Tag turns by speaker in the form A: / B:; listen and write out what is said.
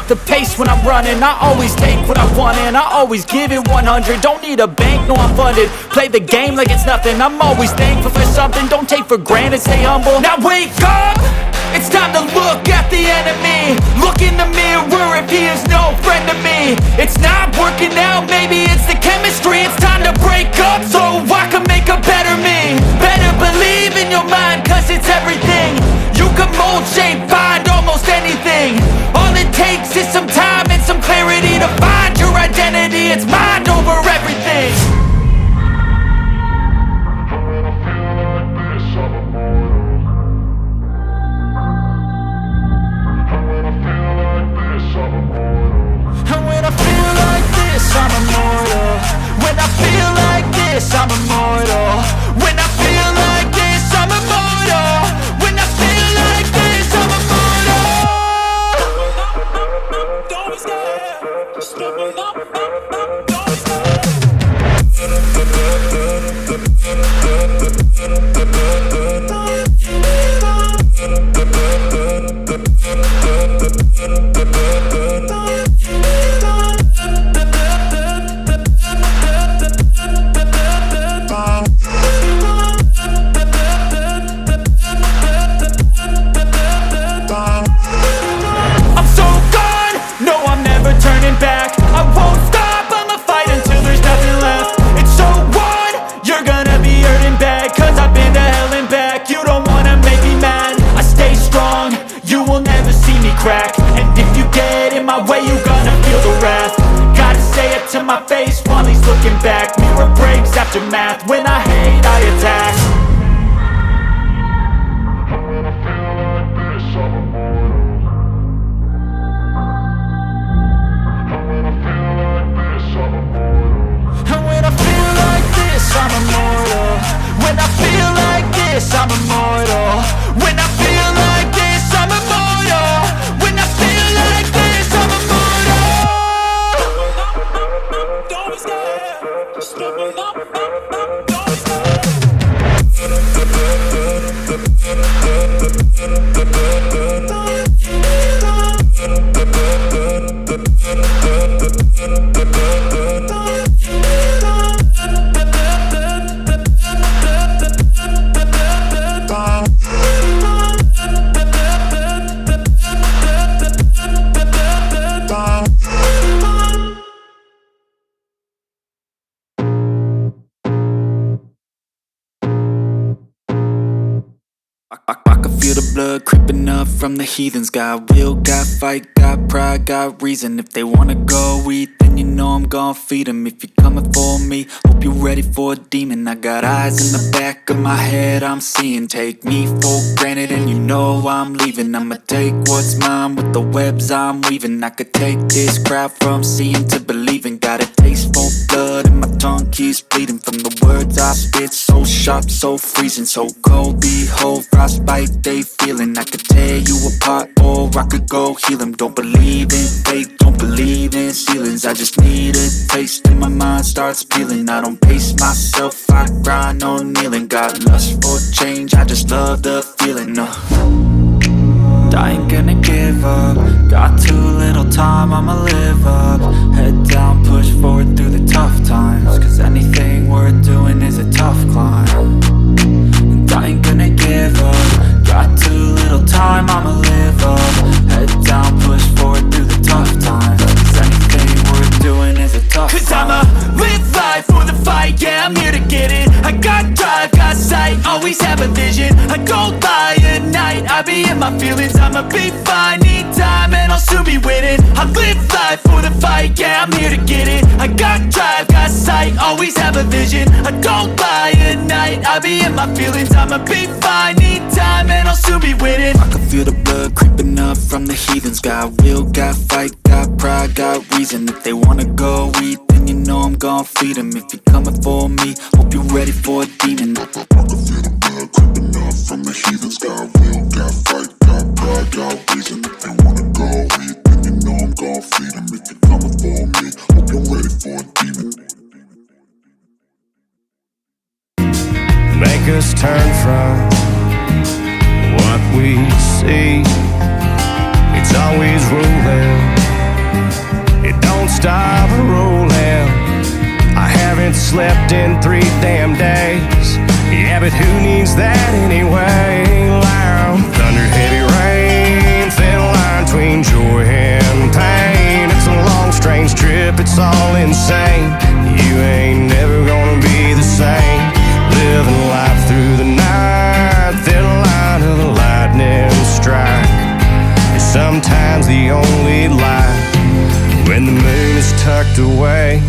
A: the pace when I'm running. I always take what I want and I always give it 100. Don't need a bank, no I'm funded. Play the game like it's nothing. I'm always thankful for something. Don't take for granted, stay humble. Now wake up! It's time to look at the enemy. Look in the mirror if he is no friend to me. It's not working out, maybe it's the chemistry. It's time to break up so I can make a better me. Better believe in your mind, cause it's everything. You can mold, shape, find almost anything. All it takes is some time and some clarity to find your identity. It's mind over everything. I'm immortal. When I feel like this, I'm immortal. When I feel like this, I'm immortal. When I feel like this, I'm immortal. Don't be scared. Just step up. To my face while he's looking back. Mirror breaks after math. When I hate, I attack. When I feel like this, I'm immortal. When I feel like this, I'm immortal. When I feel like this, I'm immortal. When I feel like this, I'm immortal. When I feel like this, I'm immortal. When I feel like this, I'm immortal. Don't be scared. Just step up. Don't be scared. I can feel the blood creeping up from the heathens. Got will, got fight, got pride, got reason. If they wanna go eat, then you know I'm gon' feed them. If you're coming for me, hope you're ready for a demon. I got eyes in the back of my head, I'm seeing. Take me for granted and you know I'm leaving. I'ma take what's mine with the webs I'm weaving. I could take this crowd from seeing to believing. Got a taste for blood and my tongue keeps bleeding. From the words I spit, so sharp, so freezing. So cold, behold, frostbite they feeling. I could tear you apart or I could go heal them. Don't believe in fate, don't believe in ceilings. I just need a taste and my mind starts peeling. I don't pace myself, I grind on kneeling. Got lust for change, I just love the feeling. I ain't gonna give up. Got too little time, I'ma live up. Head down, push forward through the tough times. Cause anything worth doing is a tough climb. And I ain't gonna give up. Got too little time, I'ma live up. Head down, push forward through the tough times. Cause anything worth doing is a tough climb. Cause I'ma live life for the fight, yeah, I'm here to get it. I got drive, got sight, always have a vision. I don't lie at night, I be in my feelings. I'ma be fine, need time and I'll soon be winning. I live life for the fight, yeah, I'm here to get it. I got drive, got sight, always have a vision. I don't lie at night, I be in my feelings. I'ma be fine, need time and I'll soon be winning. I can feel the blood creeping up from the heathens. Got will, got fight, got pride, got reason. If they wanna go eat, then you know I'm gon' feed them. If you're coming for me, hope you're ready for a demon. I can feel the blood creeping up from the heathens. Got will, got fight, got pride, got reason. If they wanna go eat, then you know I'm gon' feed them. If you're coming for me, hope you're ready for a demon.
B: Make us turn from what we see. It's always ruling lived in 3 damn days. Yeah, but who needs that anyway? Loud thunder, heavy rain, thin line between joy and pain. It's a long, strange trip, it's all insane. You ain't never gonna be the same. Living life through the night, thin line of a lightning strike is sometimes the only light when the moon is tucked away.